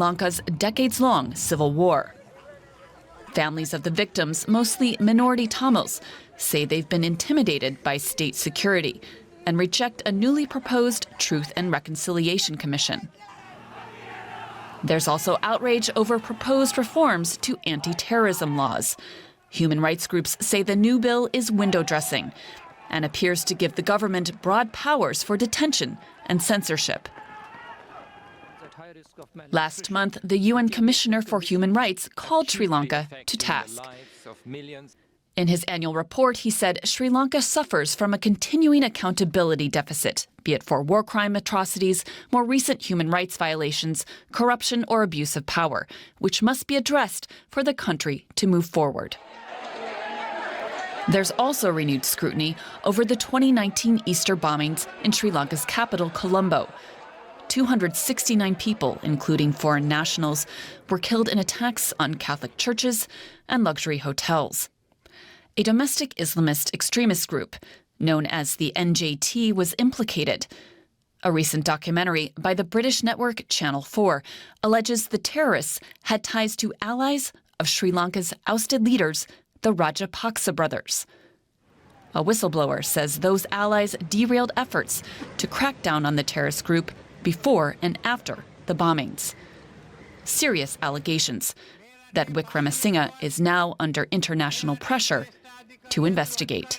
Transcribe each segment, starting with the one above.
Lanka's decades-long civil war. Families of the victims, mostly minority Tamils, say they've been intimidated by state security and reject a newly proposed Truth and Reconciliation Commission. There's also outrage over proposed reforms to anti-terrorism laws. Human rights groups say the new bill is window dressing and appears to give the government broad powers for detention and censorship. Last month, the UN Commissioner for Human Rights called Sri Lanka to task. In his annual report, he said Sri Lanka suffers from a continuing accountability deficit, be it for war crime atrocities, more recent human rights violations, corruption, or abuse of power, which must be addressed for the country to move forward. There's also renewed scrutiny over the 2019 Easter bombings in Sri Lanka's capital, Colombo. 269 people, including foreign nationals, were killed in attacks on Catholic churches and luxury hotels. A domestic Islamist extremist group, known as the NJT, was implicated. A recent documentary by the British network Channel 4 alleges the terrorists had ties to allies of Sri Lanka's ousted leaders, the Rajapaksa brothers. A whistleblower says those allies derailed efforts to crack down on the terrorist group before and after the bombings. Serious allegations that Wickremesinghe is now under international pressure to investigate.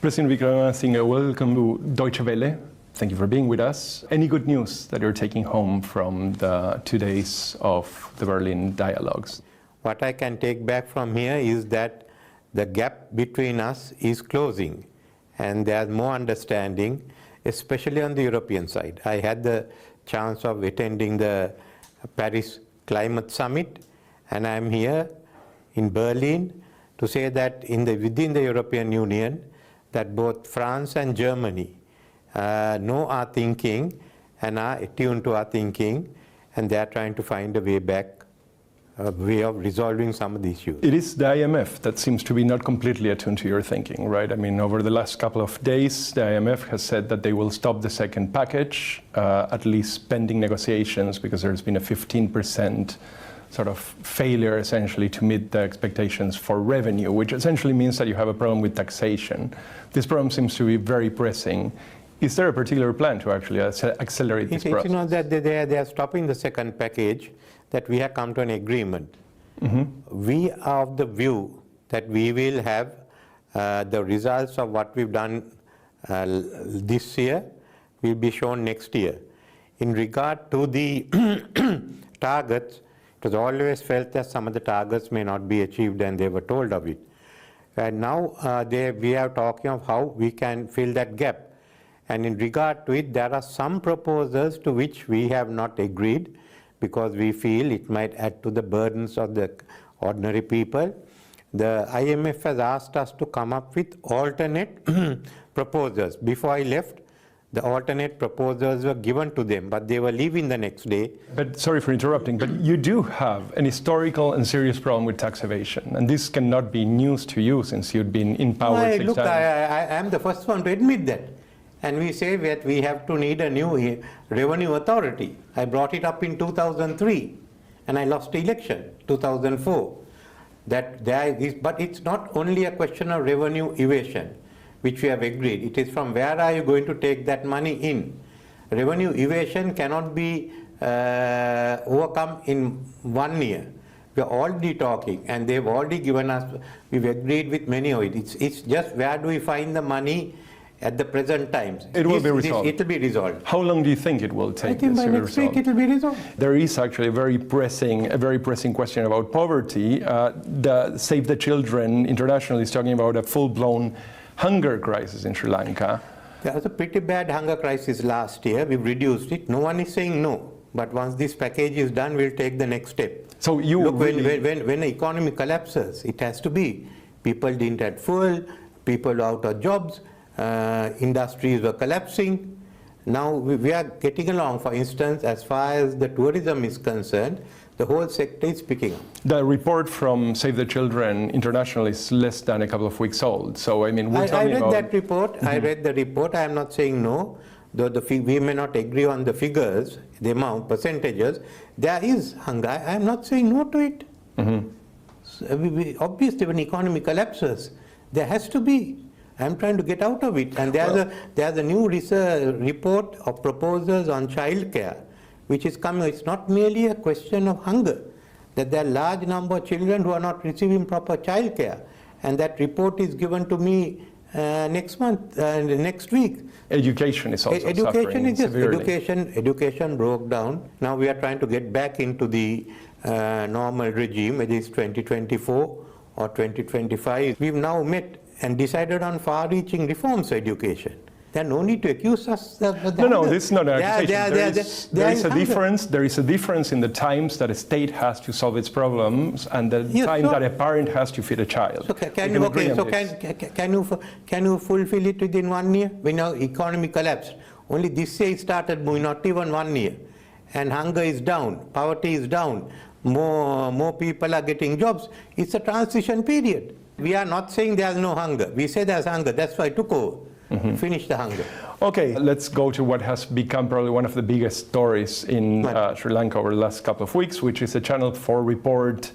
President Wickremesinghe, welcome to Deutsche Welle. Thank you for being with us. Any good news that you're taking home from the 2 days of the Berlin dialogues? What I can take back from here is that the gap between us is closing and there's more understanding, especially on the European side. I had the chance of attending the Paris Climate Summit, and I'm here in Berlin to say that within the European Union, that both France and Germany know our thinking and are attuned to our thinking, and they're trying to find a way back, a way of resolving some of the issues. It is the IMF that seems to be not completely attuned to your thinking, right? I mean, over the last couple of days, the IMF has said that they will stop the second package, at least pending negotiations, because there's been a 15% sort of failure, essentially, to meet the expectations for revenue, which essentially means that you have a problem with taxation. This problem seems to be very pressing. Is there a particular plan to actually accelerate this process? You know that they are stopping the second package, that we have come to an agreement. We are of the view that we will have the results of what we've done this year will be shown next year. In regard to the targets, it was always felt that some of the targets may not be achieved, and they were told of it. And now we are talking of how we can fill that gap. And in regard to it, there are some proposals to which we have not agreed, because we feel it might add to the burdens of the ordinary people. The IMF has asked us to come up with alternate proposals. Before I left, the alternate proposals were given to them, but they were leaving the next day. But sorry for interrupting, but you do have an historical and serious problem with tax evasion, and this cannot be news to you since you've been in power 6 times. Look, I am the first one to admit that. And we say that we have to need a new revenue authority. I brought it up in 2003, and I lost the election, 2004. But it's not only a question of revenue evasion, which we have agreed. It is from where are you going to take that money in. Revenue evasion cannot be overcome in 1 year. We are already talking, and they've already given us, we've agreed with many of it. It's just where do we find the money at the present times. It will be resolved. It will be resolved. How long do you think it will take? I think by next week it will be resolved. There is actually a very pressing question about poverty. The Save the Children International is talking about a full-blown hunger crisis in Sri Lanka. There was a pretty bad hunger crisis last year. We've reduced it. No one is saying no. But once this package is done, we'll take the next step. So you look, when the economy collapses, it has to be. People didn't have fuel, people out of jobs, industries were collapsing. Now we are getting along. For instance, as far as the tourism is concerned, the whole sector is picking up. The report from Save the Children International is less than a couple of weeks old. So I mean, we're talking about... I read that report. I read the report. I am not saying no. Though we may not agree on the figures, the amount, percentages, there is hunger. I am not saying no to it. So obviously, when economy collapses, there has to be. I am trying to get out of it. And there's a new research report of proposals on childcare, which is coming. It's not merely a question of hunger, that there are large number of children who are not receiving proper childcare. And that report is given to me next month, next week. Education is also suffering severely. Education broke down. Now we are trying to get back into the normal regime, whether it's 2024 or 2025. We've now met and decided on far-reaching reforms for education. There's no need to accuse us of that. No, this is not an accusation. There is a difference in the times that a state has to solve its problems and the time that a parent has to feed a child. So can you fulfill it within 1 year? When our economy collapsed, only this year it started moving, not even 1 year. And hunger is down, poverty is down, more people are getting jobs. It's a transition period. We are not saying there's no hunger. We say there's hunger. That's why I took over. Finish the hunger. Okay, let's go to what has become probably one of the biggest stories in Sri Lanka over the last couple of weeks, which is a Channel 4 report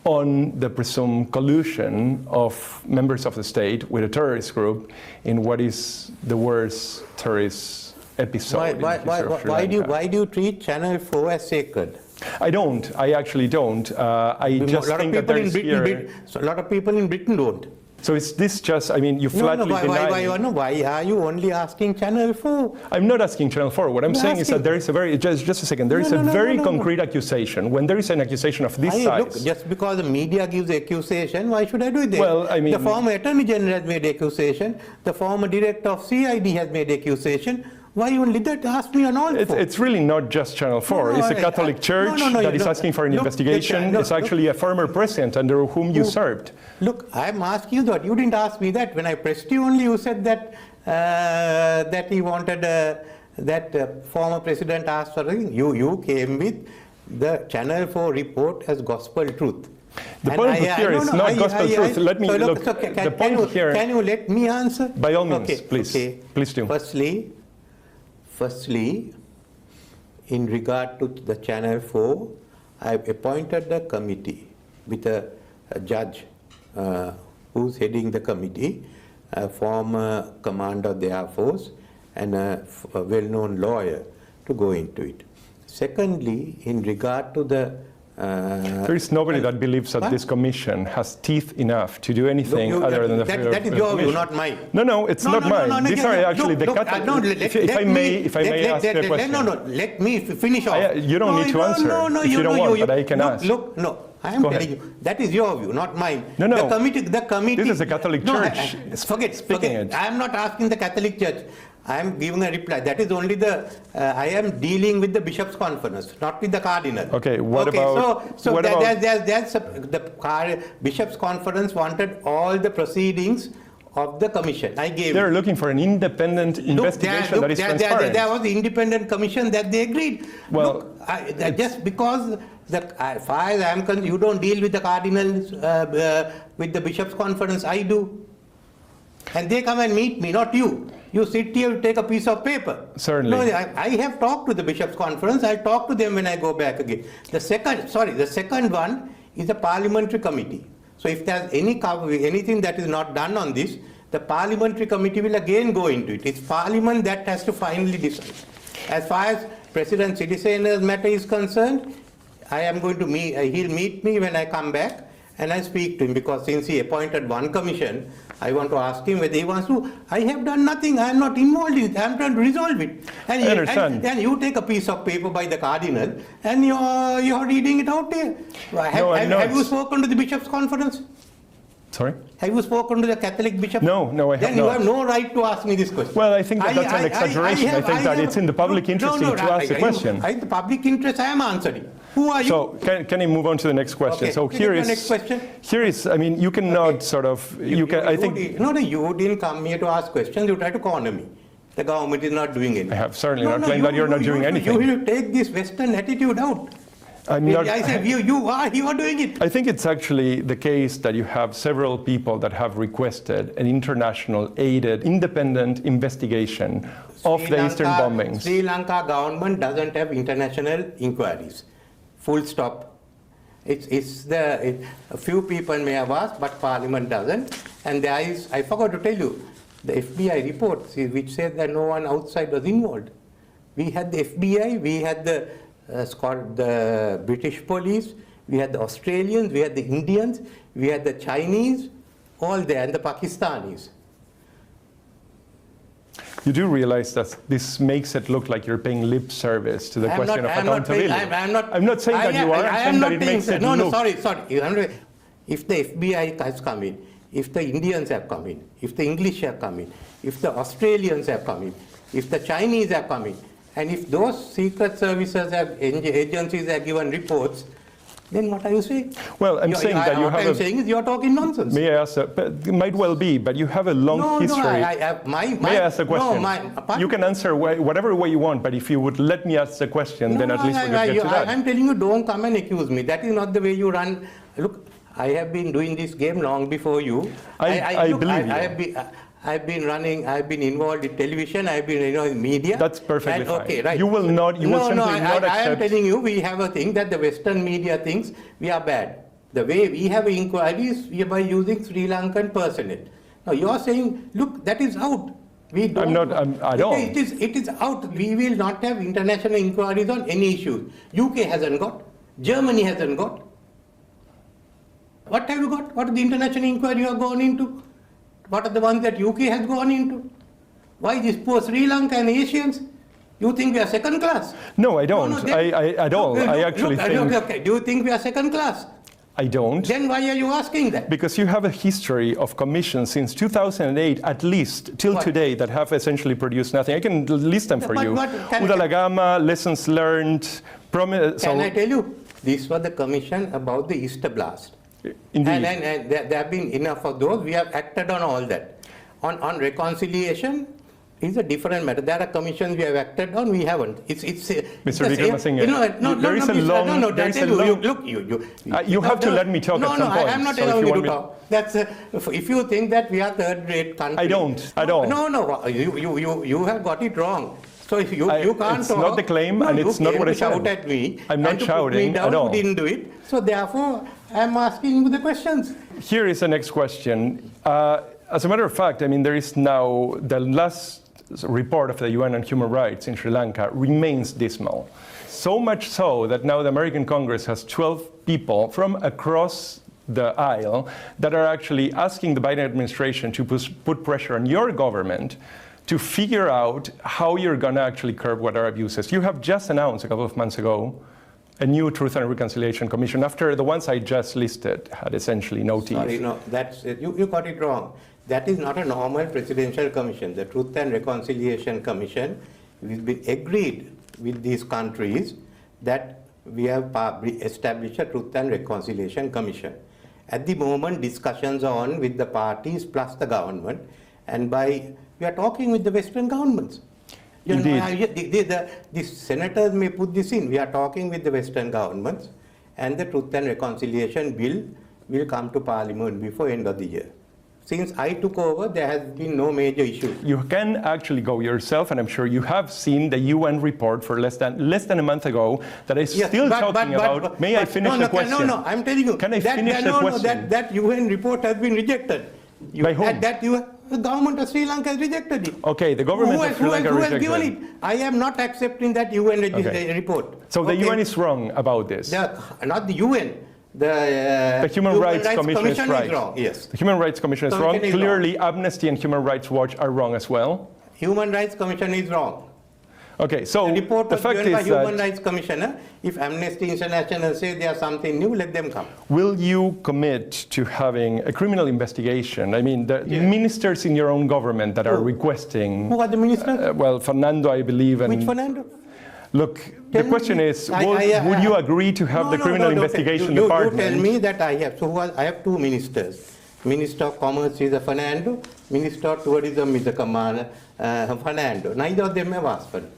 on the presumed collusion of members of the state with a terrorist group in what is the worst terrorist episode in the history of Sri Lanka. Why do you treat Channel 4 as sacred? I don't. I actually don't. I just think that there is here... So a lot of people in Britain don't. So is this just, I mean, you flatly deny... Why are you only asking Channel 4? I'm not asking Channel 4. What I'm saying is that there is a very, just a second, there is a very concrete accusation. When there is an accusation of this size... Look, just because the media gives accusation, why should I do it then? Well, I mean... The former Attorney General has made accusation. The former Director of CID has made accusation. Why only that? Ask me on all four. It's really not just Channel 4. It's a Catholic Church that is asking for an investigation. It's actually a former president under whom you served. Look, I'm asking you that. You didn't ask me that. When I pressed you only, you said that that he wanted that former president asked for anything. You came with the Channel 4 report as gospel truth. The point here is not gospel truth. Let me look. The point here. Can you let me answer? By all means, please. Okay. Please do. Firstly, in regard to the Channel 4, I have appointed a committee with a judge who's heading the committee, a former commander of the Air Force, and a well-known lawyer to go into it. Secondly, in regard to the there is nobody that believes that this commission has teeth enough to do anything other than the that is your view, not mine. No, it's not mine. These are actually the Catholic. If I may ask a question. Let me finish off. You don't need to answer if you don't want, but I can ask. I am telling you, that is your view, not mine. No. The committee. This is a Catholic Church. Forget. I am not asking the Catholic Church. I am giving a reply. That is only I am dealing with the Bishops' Conference, not with the Cardinal. Okay, about... So the Bishops' Conference wanted all the proceedings of the commission. I gave They're looking for an independent investigation that is transparent. There was the independent commission that they agreed. Well, just because, as far as I am concerned, you don't deal with the Cardinals, with the Bishops' Conference, I do. And they come and meet me, not you. You sit here, you take a piece of paper. Certainly. No, I have talked to the Bishops' Conference. I talk to them when I go back again. The second one is the parliamentary committee. So if there's anything that is not done on this, the parliamentary committee will again go into it. It's Parliament that has to finally decide. As far as President Sirisena's matter is concerned, I am going to meet. He'll meet me when I come back, and I speak to him, because since he appointed one commission, I want to ask him whether he wants to. I have done nothing. I am not involved in it. I am trying to resolve it. I understand. And you take a piece of paper by the Cardinal and you're reading it out there. Have you spoken to the Bishops' Conference? Sorry? Have you spoken to the Catholic Bishop? No, I have not. Then you have no right to ask me this question. Well, I think that's an exaggeration. I think that it's in the public interest to ask the question. The public interest, I am answering. Who are you? So can I move on to the next question? Okay. So here is, I mean, you cannot sort of, you didn't come here to ask questions. You try to corner me. The government is not doing anything. I have certainly not claimed that you're not doing anything. You will take this Western attitude out. I'm not. I say, you are doing it. I think it's actually the case that you have several people that have requested an international aided independent investigation of the Eastern bombings. Sri Lanka government doesn't have international inquiries. Full stop. A few people may have asked, but Parliament doesn't. And there is, I forgot to tell you, the FBI report which says that no one outside was involved. We had the FBI, we had the British police, we had the Australians, we had the Indians, we had the Chinese, all there, and the Pakistanis. You do realize that this makes it look like you're paying lip service to the question of accountability. I'm not saying that you are. I'm saying that it makes it look. No, sorry. If the FBI has come in, if the Indians have come in, if the English have come in, if the Australians have come in, if the Chinese have come in, and if those secret services agencies have given reports, then what are you saying? Well, I'm saying that you have. What I'm saying is you're talking nonsense. May I ask? But it might well be, but you have a long history. May I ask a question? No, you can answer whatever way you want, but if you would let me ask the question, then at least we could get to that. I'm telling you, don't come and accuse me. That is not the way you run. Look, I have been doing this game long before you. I believe you. I've been involved in television, I've been in media. That's perfectly fine. Okay, right. You will not, you will simply not accept. I am telling you, we have a thing that the Western media thinks we are bad. The way we have inquiries is by using Sri Lankan personnel. Now you are saying, look, that is out. We don't. I don't. It is out. We will not have international inquiries on any issues. UK hasn't got. Germany hasn't got. What have you got? What is the international inquiry you have gone into? What are the ones that UK has gone into? Why this poor Sri Lanka and Asians? You think we are second class? No, I don't. I don't. I actually think. Okay. Do you think we are second class? I don't. Then why are you asking that? Because you have a history of commissions since 2008, at least till today, that have essentially produced nothing. I can list them for you. Udalagama, lessons learned. Can I tell you? This was the commission about the Easter blast. Indeed. And there have been enough of those. We have acted on all that. On reconciliation is a different matter. There are commissions we have acted on, we haven't. Mr. Vikramasinghe, there is a long. Look, you have to let me talk at some point. I am not allowing you to talk. That's if you think that we are third-rate country. I don't. No. You have got it wrong. So if you can't it's talk. Not the claim, and it's not what I said. Shout at me. I'm not shouting at all. You didn't do it. So therefore, I'm asking you the questions. Here is the next question. As a matter of fact, I mean, there is now the last report of the UN on human rights in Sri Lanka remains dismal. So much so that now the American Congress has 12 people from across the aisle that are actually asking the Biden administration to put pressure on your government to figure out how you're going to actually curb what are abuses. You have just announced a couple of months ago a new Truth and Reconciliation Commission after the ones I just listed had essentially no teeth. Sorry, no, you got it wrong. That is not a normal presidential commission. The Truth and Reconciliation Commission has been agreed with these countries that we have established a Truth and Reconciliation Commission. At the moment, discussions are on with the parties plus the government, and we are talking with the Western governments. The senators may put this in. We are talking with the Western governments, and the Truth and Reconciliation Bill will come to Parliament before end of the year. Since I took over, there has been no major issue. You can actually go yourself, and I'm sure you have seen the UN report for less than a month ago that is still talking about. May I finish the question? No, I'm telling you. Can I finish the question? That UN report has been rejected. By whom? The government of Sri Lanka has rejected it. Okay, the government of Sri Lanka rejected it. Who has given it? I am not accepting that UN report. So the UN is wrong about this? Not the UN. The Human Rights Commission is right. Wrong. Yes. The Human Rights Commission is wrong. Clearly, Amnesty and Human Rights Watch are wrong as well. Human Rights Commission is wrong. Okay, so the report the was fact given by is Human Rights Commissioner. If Amnesty International says there's something new, let them come. Will you commit to having a criminal investigation? I mean, the ministers in your own government that are requesting. Who are the ministers? Well, Fernando, I believe. And which Fernando? Look, the question is, would you agree to have the criminal investigation department? You tell me that I have. So I have two ministers. Minister of Commerce is a Fernando. Minister of Tourism is a Fernando. Neither of them have asked for it.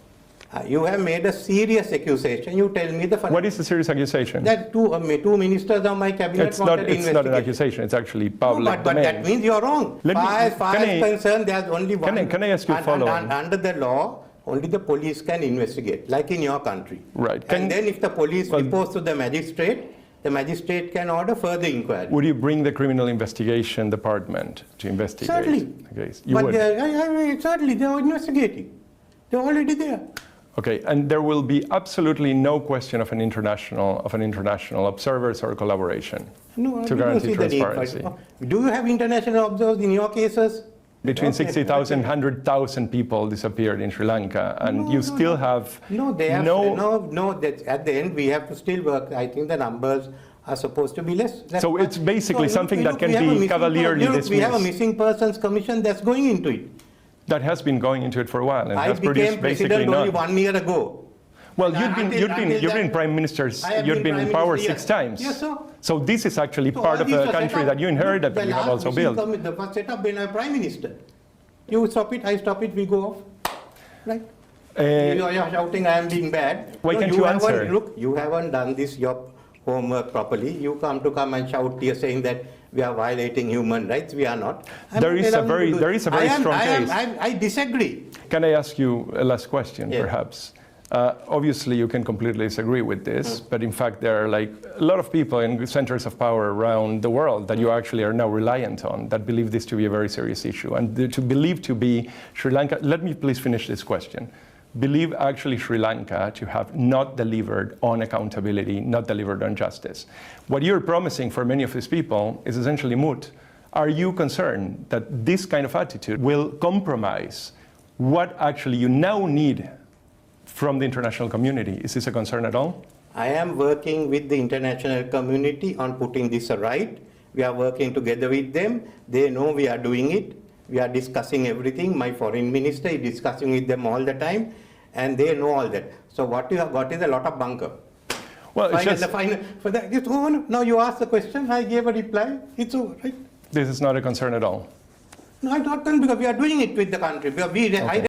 You have made a serious accusation. You tell me the What is the serious accusation? that two ministers of my cabinet It's wanted not an accusation. It's actually public No, but that means you're wrong. As far as concerned, there's only one. Can I ask you following? Under the law, only the police can investigate, like in your country. Right. And then if the police reports to the magistrate can order further inquiry. Would you bring the criminal investigation department to investigate? Certainly. Okay. Certainly, they're investigating. They're already there. Okay, and there will be absolutely no question of an international observers or collaboration to guarantee transparency. Do you have international observers in your cases? Between 60,000 and 100,000 people disappeared in Sri Lanka, and you still have at the end we have to still work. I think the numbers are supposed to be less. So it's basically something that can be cavalierly dismissed. We have a missing persons commission that's going into it. That has been going into it for a while, and I has produced became basically president only none. 1 year ago. Well, you've been prime ministers. You've been in power 6 times. Yes, sir. So this is actually part of the country that you inherited, that you have also built. The first setup when I'm prime minister. You stop it, I stop it, we go off. Right? You're shouting, I am being bad. Why can't you answer? Look, you haven't done this, your homework properly. You come and shout here saying that we are violating human rights. We are not. There is a very strong case. I disagree. Can I ask you a last question, perhaps? Obviously, you can completely disagree with this, but in fact, there are like a lot of people in centers of power around the world that you actually are now reliant on that believe this to be a very serious issue. And to believe to be Sri Lanka, let me please finish this question. Believe actually Sri Lanka to have not delivered on accountability, not delivered on justice. What you're promising for many of these people is essentially moot. Are you concerned that this kind of attitude will compromise what actually you now need from the international community? Is this a concern at all? I am working with the international community on putting this right. We are working together with them. They know we are doing it. We are discussing everything. My foreign minister is discussing with them all the time, and they know all that. So what you have got is a lot of bunker. Well, it's now you ask the question, I gave a reply, it's over, right? This is not a concern at all. No, I'm not concerned because we are doing it with the country.